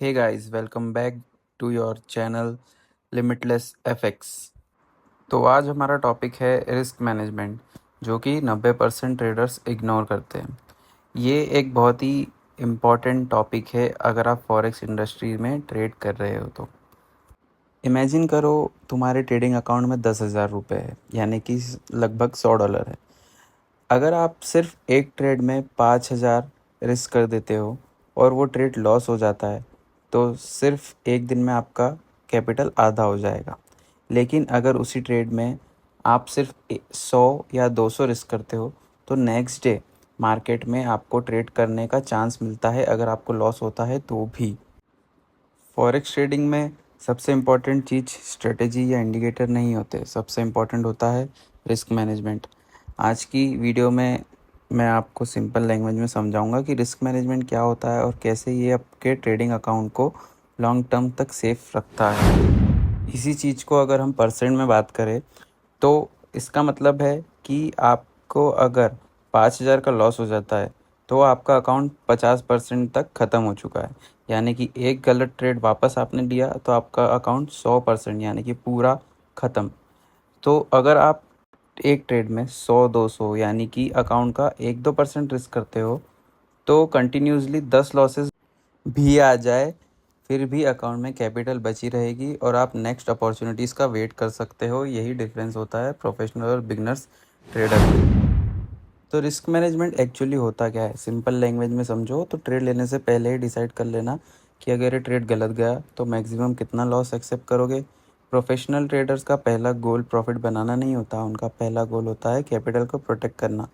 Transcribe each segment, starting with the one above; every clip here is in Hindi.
Hey guys, welcome back to your channel Limitless FX। तो आज हमारा टॉपिक है रिस्क मैनेजमेंट, जो कि 90% ट्रेडर्स इग्नोर करते हैं। ये एक बहुत ही इम्पॉर्टेंट टॉपिक है अगर आप फॉरेक्स इंडस्ट्री में ट्रेड कर रहे हो तो। इमेजिन करो तुम्हारे ट्रेडिंग अकाउंट में 10,000 रुपये है, यानी कि लगभग $100 है। अगर आप सिर्फ एक ट्रेड में 5,000 रिस्क कर देते हो और वो ट्रेड लॉस हो जाता है, तो सिर्फ एक दिन में आपका कैपिटल आधा हो जाएगा। लेकिन अगर उसी ट्रेड में आप सिर्फ 100 या 200 रिस्क करते हो, तो नेक्स्ट डे मार्केट में आपको ट्रेड करने का चांस मिलता है, अगर आपको लॉस होता है तो भी। फॉरेक्स ट्रेडिंग में सबसे इम्पॉर्टेंट चीज़ स्ट्रेटेजी या इंडिकेटर नहीं होते, सबसे इम्पॉर्टेंट होता है रिस्क मैनेजमेंट। आज की वीडियो में मैं आपको सिंपल लैंग्वेज में समझाऊंगा कि रिस्क मैनेजमेंट क्या होता है और कैसे ये आपके ट्रेडिंग अकाउंट को लॉन्ग टर्म तक सेफ रखता है। इसी चीज़ को अगर हम परसेंट में बात करें, तो इसका मतलब है कि आपको अगर 5,000 का लॉस हो जाता है, तो आपका अकाउंट 50% तक ख़त्म हो चुका है। यानी कि एक गलत ट्रेड वापस आपने लिया तो आपका अकाउंट 100% यानी कि पूरा ख़त्म। तो अगर आप एक ट्रेड में 100-200 यानी कि अकाउंट का 1-2% रिस्क करते हो, तो कंटिन्यूसली 10 लॉसेस भी आ जाए, फिर भी अकाउंट में कैपिटल बची रहेगी और आप नेक्स्ट अपॉर्चुनिटीज़ का वेट कर सकते हो। यही डिफरेंस होता है प्रोफेशनल और बिगनर्स ट्रेडर में। तो रिस्क मैनेजमेंट एक्चुअली होता क्या है, सिंपल लैंग्वेज में समझो तो ट्रेड लेने से पहले ही डिसाइड कर लेना कि अगर ये ट्रेड गलत गया तो मैक्सिमम कितना लॉस एक्सेप्ट करोगे। प्रोफेशनल ट्रेडर्स का पहला गोल प्रॉफिट बनाना नहीं होता, उनका पहला गोल होता है कैपिटल को प्रोटेक्ट करना।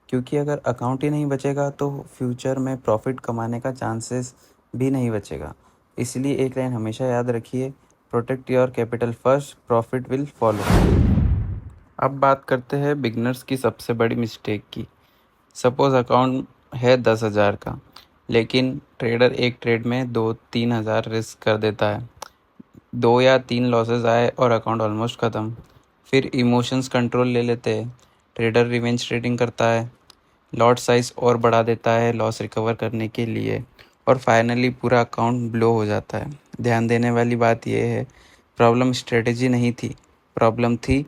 क्योंकि अगर अकाउंट ही नहीं बचेगा तो फ्यूचर में प्रॉफिट कमाने का चांसेस भी नहीं बचेगा। इसलिए एक लाइन हमेशा याद रखिए, protect your capital first, profit will follow. अब बात करते हैं बिगनर्स की सबसे बड़ी मिस्टेक की। सपोज़ अकाउंट है 10,000 का, लेकिन ट्रेडर एक ट्रेड में 2-3 हज़ार रिस्क कर देता है। 2 या 3 लॉसेस आए और अकाउंट ऑलमोस्ट ख़त्म। फिर इमोशंस कंट्रोल ले लेते हैं, ट्रेडर रिवेंज ट्रेडिंग करता है, लॉट साइज़ और बढ़ा देता है लॉस रिकवर करने के लिए, और फाइनली पूरा अकाउंट ब्लो हो जाता है। ध्यान देने वाली बात यह है, प्रॉब्लम स्ट्रेटजी नहीं थी, प्रॉब्लम थी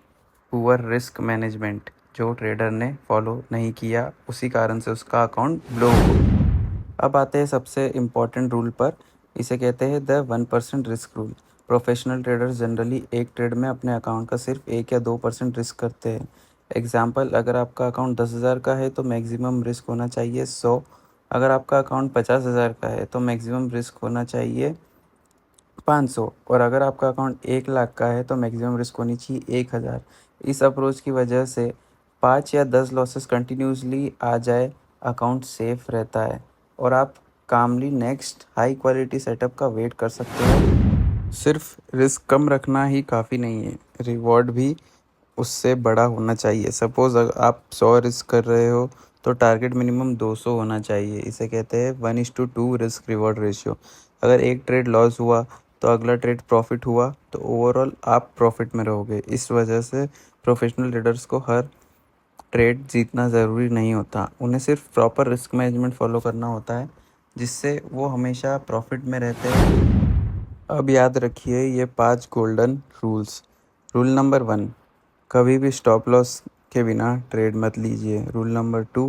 पुअर रिस्क मैनेजमेंट, जो ट्रेडर ने फॉलो नहीं किया, उसी कारण से उसका अकाउंट ब्लो हुआ। अब आते हैं सबसे इम्पोर्टेंट रूल पर। इसे कहते हैं the 1% risk rule. Professional traders generally एक ट्रेड में अपने अकाउंट का सिर्फ 1 या 2% रिस्क करते हैं। एग्जाम्पल, अगर आपका अकाउंट 10,000 का है तो मैक्सिमम रिस्क होना चाहिए 100। अगर आपका अकाउंट 50,000 का है तो मैक्सिमम रिस्क होना चाहिए 500। और अगर आपका अकाउंट 1 लाख का है तो मैक्सिमम रिस्क होनी चाहिए 1,000। इस अप्रोच की वजह से 5 या 10 लॉसेस कंटिन्यूसली आ जाए, अकाउंट सेफ रहता है और आप कामली नेक्स्ट हाई क्वालिटी सेटअप का वेट कर सकते हो। सिर्फ रिस्क कम रखना ही काफ़ी नहीं है, रिवॉर्ड भी उससे बड़ा होना चाहिए। सपोज़ अगर आप 100 रिस्क कर रहे हो तो टारगेट मिनिमम 200 होना चाहिए। इसे कहते हैं 1:2 रिस्क रिवॉर्ड रेशियो। अगर एक ट्रेड लॉस हुआ तो अगला ट्रेड प्रॉफिट हुआ तो ओवरऑल आप प्रॉफिट में रहोगे। इस वजह से प्रोफेशनल ट्रेडर्स को हर ट्रेड जीतना ज़रूरी नहीं होता, उन्हें सिर्फ प्रॉपर रिस्क मैनेजमेंट फॉलो करना होता है, जिससे वो हमेशा प्रॉफिट में रहते हैं। अब याद रखिए ये 5 गोल्डन रूल्स। रूल नंबर 1, कभी भी स्टॉप लॉस के बिना ट्रेड मत लीजिए। रूल नंबर 2,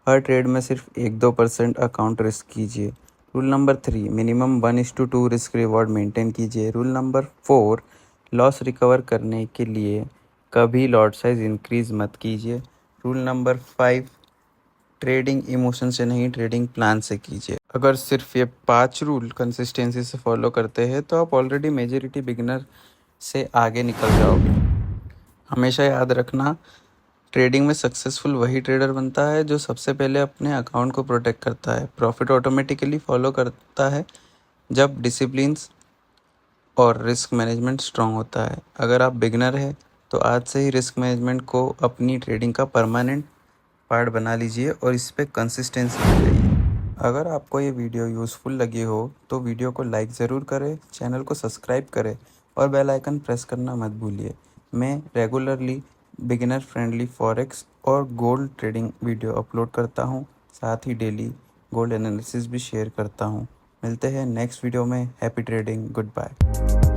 हर ट्रेड में सिर्फ 1-2% अकाउंट रिस्क कीजिए। Rule number 3, minimum 1:2 risk reward maintain कीजिए। रूल नंबर 4, लॉस रिकवर करने के लिए कभी लॉट साइज इंक्रीज मत कीजिए। रूल नंबर 5, ट्रेडिंग इमोशन से नहीं, ट्रेडिंग प्लान से कीजिए। अगर सिर्फ ये 5 रूल कंसिस्टेंसी से फॉलो करते हैं तो आप ऑलरेडी मेजॉरिटी बिगिनर से आगे निकल जाओगे। हमेशा याद रखना, ट्रेडिंग में सक्सेसफुल वही ट्रेडर बनता है जो सबसे पहले अपने अकाउंट को प्रोटेक्ट करता है। प्रॉफिट ऑटोमेटिकली फॉलो करता है जब डिसिप्लिन्स और रिस्क मैनेजमेंट स्ट्रांग होता है। अगर आप बिगनर हैं तो आज से ही रिस्क मैनेजमेंट को अपनी ट्रेडिंग का परमानेंट पार्ट बना लीजिए और इस पे कंसिस्टेंसी दिखाइए। अगर आपको ये वीडियो यूज़फुल लगी हो तो वीडियो को लाइक ज़रूर करें, चैनल को सब्सक्राइब करें और बेल आइकन प्रेस करना मत भूलिए। मैं रेगुलरली बिगिनर फ्रेंडली फॉरेक्स और गोल्ड ट्रेडिंग वीडियो अपलोड करता हूँ, साथ ही डेली गोल्ड एनालिसिस भी शेयर करता हूँ। मिलते हैं नेक्स्ट वीडियो में। Happy trading, good bye.